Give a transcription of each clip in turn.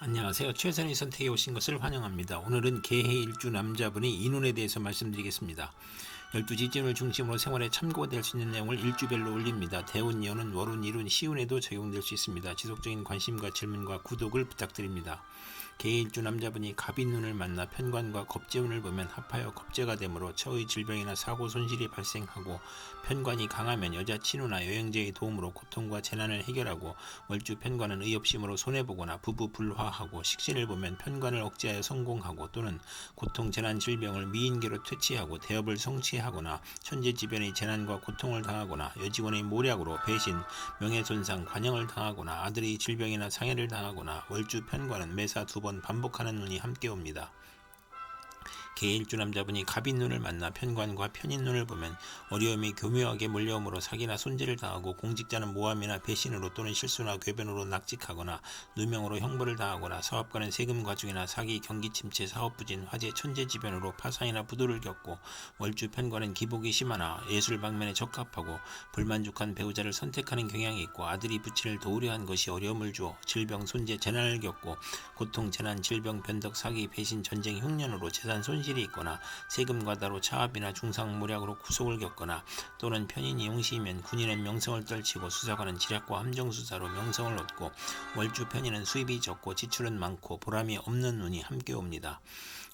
안녕하세요. 최선의 선택에 오신 것을 환영합니다. 오늘은 개해 일주 남자분의 인운에 대해서 말씀드리겠습니다. 12지진을 중심으로 생활에 참고가 될 수 있는 내용을 일주별로 올립니다. 대운, 연운, 월운, 일운, 시운에도 적용될 수 있습니다. 지속적인 관심과 질문과 구독을 부탁드립니다. 개일주 남자분이 갑인운을 만나 편관과 겁재운을 보면 합하여 겁재가 되므로 처의 질병이나 사고 손실이 발생하고, 편관이 강하면 여자 친우나 여행자의 도움으로 고통과 재난을 해결하고, 월주 편관은 의협심으로 손해보거나 부부 불화하고, 식신을 보면 편관을 억제하여 성공하고 또는 고통 재난 질병을 미인계로 퇴치하고 대업을 성취하거나, 천재지변의 재난과 고통을 당하거나, 여직원의 모략으로 배신, 명예손상, 관영을 당하거나, 아들의 질병이나 상해를 당하거나, 월주 편관은 매사 2번 반복하는 운이 함께 옵니다. 개일주 남자분이 갑인눈을 만나 편관과 편인눈을 보면 어려움이 교묘하게 몰려오므로 사기나 손재를 당하고, 공직자는 모함이나 배신으로 또는 실수나 궤변으로 낙직하거나 누명으로 형벌을 당하거나, 사업가는 세금 과중이나 사기, 경기 침체, 사업 부진, 화재, 천재지변으로 파산이나 부도를 겪고, 월주 편관은 기복이 심하나 예술 방면에 적합하고 불만족한 배우자를 선택하는 경향이 있고, 아들이 부친을 도우려 한 것이 어려움을 주어 질병, 손재, 재난을 겪고, 고통, 재난, 질병, 변덕, 사기, 배신, 전쟁, 흉년으로 재산 손실이 있거나, 세금 과다로 차압이나 중상모략으로 구속을 겪거나, 또는 편인이 용시이면 군인은 명성을 떨치고 수사관은 지략과 함정수사로 명성을 얻고, 월주 편인은 수입이 적고 지출은 많고 보람이 없는 운이 함께 옵니다.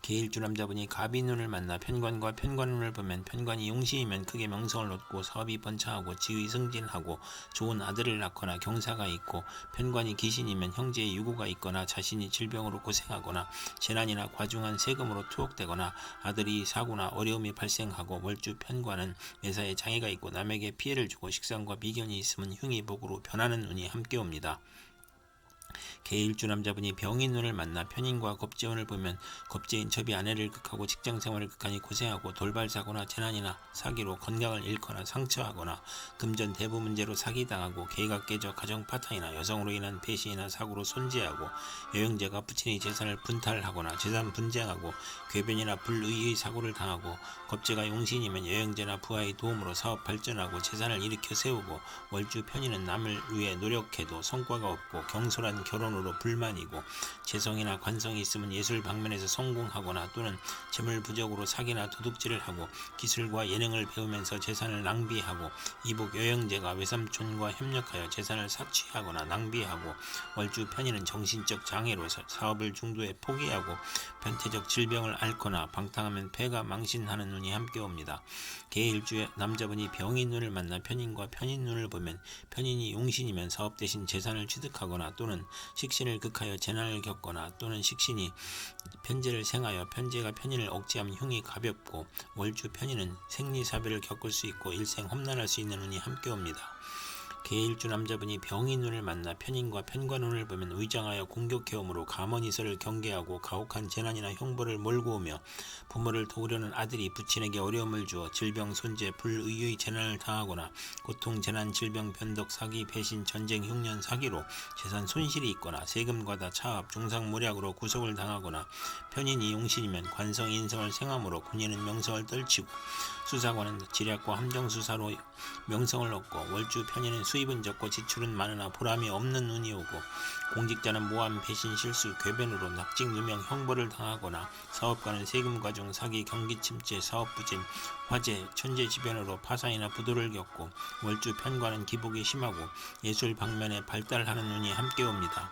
개일주 남자분이 갑인운을 만나 편관과 편관운을 보면 편관이 용시이면 크게 명성을 얻고 사업이 번창하고 지위 승진하고 좋은 아들을 낳거나 경사가 있고, 편관이 기신이면 형제의 유고가 있거나 자신이 질병으로 고생하거나 재난이나 과중한 세금으로 투옥되거나 아들이 사고나 어려움이 발생하고, 월주 편관은 매사에 장애가 있고 남에게 피해를 주고 식상과 미견이 있으면 흉이 복으로 변하는 운이 함께 옵니다. 개일주 남자분이 병인운을 만나 편인과 겁재운을 보면 겁재인 첩이 아내를 극하고 직장생활을 극하니 고생하고, 돌발사고나 재난이나 사기로 건강을 잃거나 상처하거나, 금전 대부 문제로 사기당하고, 계가 깨져 가정 파탄이나 여성으로 인한 배신이나 사고로 손재하고, 여행자가 부친의 재산을 분탈하거나 재산 분쟁하고, 궤변이나 불의의 사고를 당하고, 겁재가 용신이면 여행자나 부하의 도움으로 사업 발전하고 재산을 일으켜 세우고, 월주 편인은 남을 위해 노력해도 성과가 없고 경솔한 결혼으로 불만이고, 재성이나 관성이 있으면 예술 방면에서 성공하거나 또는 재물 부족으로 사기나 도둑질을 하고, 기술과 예능을 배우면서 재산을 낭비하고, 이복 여행제가 외삼촌과 협력하여 재산을 사취하거나 낭비하고, 월주 편인은 정신적 장애로 사업을 중도에 포기하고 변태적 질병을 앓거나 방탕하면 폐가 망신하는 운이 함께 옵니다. 개일주의 남자분이 병인눈을 만나 편인과 편인눈을 보면 편인이 용신이면 사업 대신 재산을 취득하거나 또는 식신을 극하여 재난을 겪거나, 또는 식신이 편재를 생하여 편재가 편인을 억제하면 흉이 가볍고, 월주 편인은 생리사별을 겪을 수 있고 일생 험난할 수 있는 운이 함께 옵니다. 개일주 남자분이 병인운을 만나 편인과 편관운을 보면 의장하여 공격해오므로 가머니서를 경계하고 가혹한 재난이나 형벌을 몰고 오며, 부모를 도우려는 아들이 부친에게 어려움을 주어 질병, 손재, 불의의 재난을 당하거나, 고통, 재난, 질병, 변덕, 사기, 배신, 전쟁, 흉년, 사기로 재산 손실이 있거나, 세금 과다, 차압, 중상모략으로 구속을 당하거나, 편인이 용신이면 관성, 인성을 생함으로 군인은 명성을 떨치고, 수사관은 지략과 함정수사로 명성을 얻고, 월주 편인은 수입은 적고 지출은 많으나 보람이 없는 운이 오고, 공직자는 모함, 배신, 실수, 궤변으로 낙직, 누명, 형벌을 당하거나, 사업가는 세금 과중, 사기, 경기 침체, 사업 부진, 화재, 천재지변으로 파산이나 부도를 겪고, 월주 편관은 기복이 심하고 예술 방면에 발달하는 운이 함께 옵니다.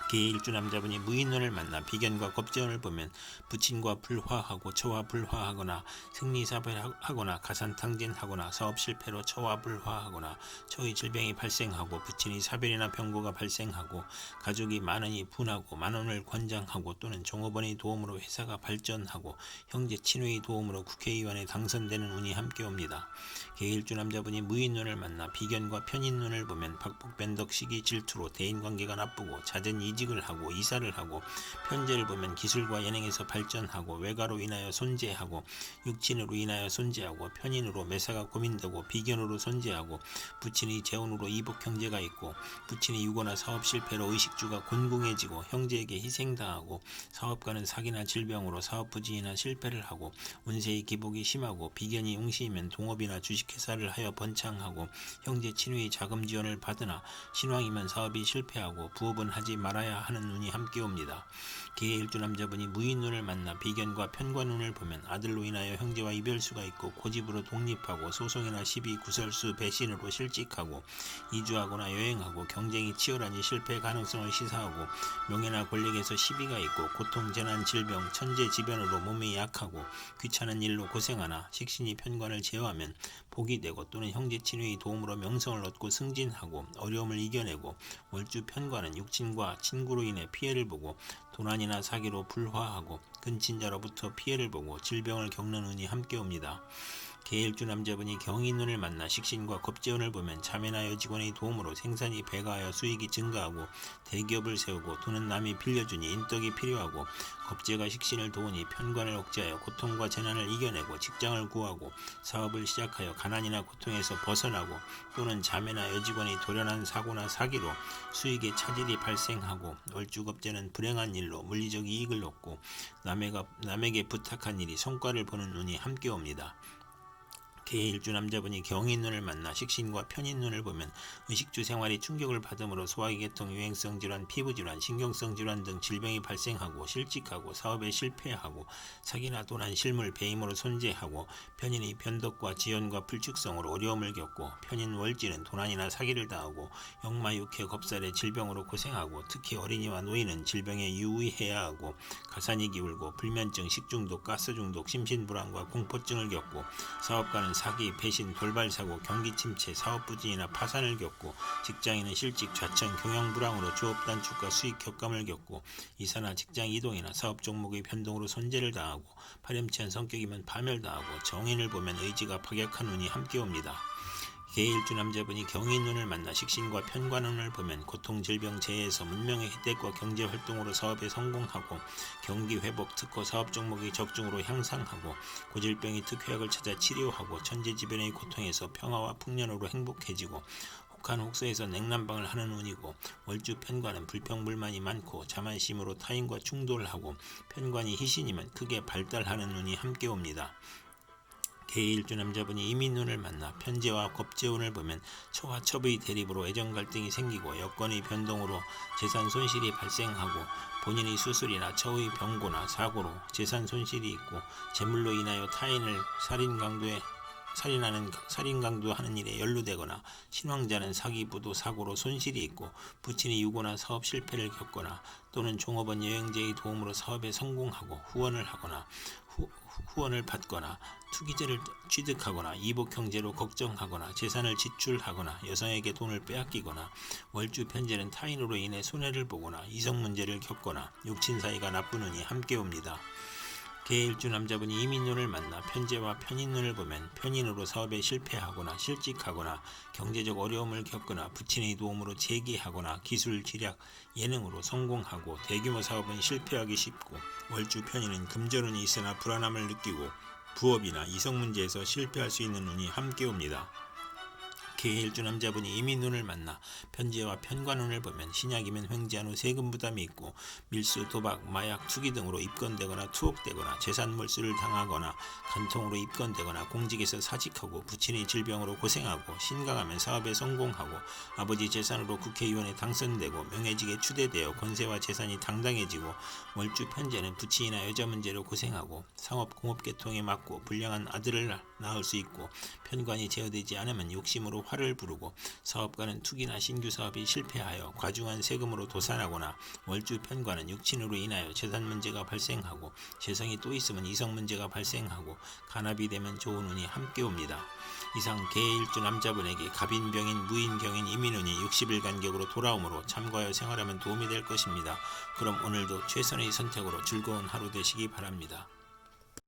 개일주 남자분이 무인운을 만나 비견과 겁재운을 보면 부친과 불화하고 처와 불화하거나, 생리사별하거나 가산탕진하거나, 사업 실패로 처와 불화하거나 처의 질병이 발생하고, 부친이 사별이나 병고가 발생하고, 가족이 많으니 분하고 만원을 권장하고, 또는 종업원의 도움으로 회사가 발전하고, 형제 친우의 도움으로 국회의원에 당선되는 운이 함께 옵니다. 개일주 남자분이 무인운을 만나 비견과 편인운을 보면 박복변덕, 시기, 질투로 대인관계가 나쁘고 잦은 이직을 하고 이사를 하고, 편재를 보면 기술과 예능에서 발전하고 외가로 인하여 손재하고, 육친으로 인하여 손재하고, 편인으로 매사가 고민되고 비견으로 손재하고, 부친의 재혼으로 이복 형제가 있고, 부친의 유고나 사업 실패로 의식주가 곤궁해지고 형제에게 희생당하고, 사업가는 사기나 질병으로 사업 부진이나 실패를 하고, 운세의 기복이 심하고, 비견이 용시이면 동업이나 주식회사를 하여 번창하고, 형제 친우의 자금 지원을 받으나 신왕이면 사업이 실패하고, 부업은 하지 말아야 살아야 하는 운이 함께 옵니다. 개해일주 남자분이 무인운을 만나 비견과 편관운을 보면 아들로 인하여 형제와 이별수가 있고 고집으로 독립하고 소송이나 시비, 구설수, 배신으로 실직하고 이주하거나 여행하고 경쟁이 치열하니 실패 가능성을 시사하고 명예나 권력에서 시비가 있고 고통, 재난, 질병, 천재지변으로 몸이 약하고 귀찮은 일로 고생하나 식신이 편관을 제어하면 복이 되고 또는 형제 친구의 도움으로 명성을 얻고 승진하고 어려움을 이겨내고 월주 편관은 육친과 친구로 인해 피해를 보고 도난이나 사기로 불화하고 근친자로부터 피해를 보고 질병을 겪는 운이 함께 옵니다. 개일주 남자분이 경인운을 만나 식신과 겁재운을 보면 자매나 여직원의 도움으로 생산이 배가하여 수익이 증가하고 대기업을 세우고 돈은 남이 빌려주니 인덕이 필요하고 겁재가 식신을 도우니 편관을 억제하여 고통과 재난을 이겨내고 직장을 구하고 사업을 시작하여 가난이나 고통에서 벗어나고 또는 자매나 여직원이 돌연한 사고나 사기로 수익의 차질이 발생하고 월주겁재는 불행한 일로 물리적 이익을 얻고 남에게 부탁한 일이 성과를 보는 운이 함께 옵니다. 개일주 남자분이 경인운을 만나 식신과 편인운을 보면 의식주 생활이 충격을 받음으로 소화기계통, 유행성 질환, 피부질환, 신경성 질환 등 질병이 발생하고 실직하고 사업에 실패하고 사기나 도난, 실물, 배임으로 손재하고 편인의 변덕과 지연과 불축성으로 어려움을 겪고 편인 월지는 도난이나 사기를 당하고 역마, 육해, 겁살의 질병으로 고생하고 특히 어린이와 노인은 질병에 유의해야 하고 가산이 기울고 불면증, 식중독, 가스중독, 심신불안과 공포증을 겪고 사업가는 사기, 배신, 돌발사고, 경기침체, 사업부진이나 파산을 겪고 직장인은 실직, 좌천, 경영불황으로 조업단축과 수익 격감을 겪고 이사나 직장 이동이나 사업 종목의 변동으로 손재를 당하고 파렴치한 성격이면 파멸당하고 정인을 보면 의지가 파격한 운이 함께 옵니다. 개일주 남자분이 경인운을 만나 식신과 편관운을 보면 고통, 질병, 재해에서 문명의 혜택과 경제활동으로 사업에 성공하고 경기회복, 특허, 사업 종목의 적중으로 향상하고 고질병이 특효약을 찾아 치료하고 천재지변의 고통에서 평화와 풍년으로 행복해지고 혹한 혹서에서 냉난방을 하는 운이고 월주 편관은 불평불만이 많고 자만심으로 타인과 충돌하고 편관이 희신이면 크게 발달하는 운이 함께 옵니다. 개일주 남자분이 이민운을 만나 편재와 겁재운을 보면 처와 첩의 대립으로 애정 갈등이 생기고 여건의 변동으로 재산 손실이 발생하고 본인의 수술이나 처의 병고나 사고로 재산 손실이 있고 재물로 인하여 타인을 살인강도하는 일에 연루되거나 신왕자는 사기, 부도, 사고로 손실이 있고 부친이 유고나 사업 실패를 겪거나 또는 종업원 여행자의 도움으로 사업에 성공하고 후원을 하거나 후원을 받거나 투기죄를 취득하거나 이복 형제로 걱정하거나 재산을 지출하거나 여성에게 돈을 빼앗기거나 월주 편재는 타인으로 인해 손해를 보거나 이성 문제를 겪거나 육친 사이가 나쁜 운이 함께 옵니다. 개일주 남자분이 이민운을 만나 편재와 편인운을 보면 편인으로 사업에 실패하거나 실직하거나 경제적 어려움을 겪거나 부친의 도움으로 재기하거나 기술, 지략, 예능으로 성공하고 대규모 사업은 실패하기 쉽고 월주 편인은 금전운이 있으나 불안함을 느끼고 부업이나 이성 문제에서 실패할 수 있는 운이 함께 옵니다. 개일주 남자분이 이민운을 만나 편재와 편관운을 보면 신약이면 횡재한 후 세금 부담이 있고 밀수, 도박, 마약, 투기 등으로 입건되거나 투옥되거나 재산 몰수를 당하거나 간통으로 입건되거나 공직에서 사직하고 부친의 질병으로 고생하고 신강하면 사업에 성공하고 아버지 재산으로 국회의원에 당선되고 명예직에 추대되어 권세와 재산이 당당해지고 월주 편재는 부친이나 여자 문제로 고생하고 상업, 공업계통에 맞고 불량한 아들을 낳을 수 있고 편관이 제어되지 않으면 욕심으로 화를 부르고 사업가는 투기나 신규 사업이 실패하여 과중한 세금으로 도산하거나 월주 편관은 육친으로 인하여 재산 문제가 발생하고 재성이 또 있으면 이성 문제가 발생하고 간합이 되면 좋은 운이 함께 옵니다. 이상 개일주 남자분에게 갑인병인, 무인경인, 이민운이 60일 간격으로 돌아오므로 참고하여 생활하면 도움이 될 것입니다. 그럼 오늘도 최선의 선택으로 즐거운 하루 되시기 바랍니다.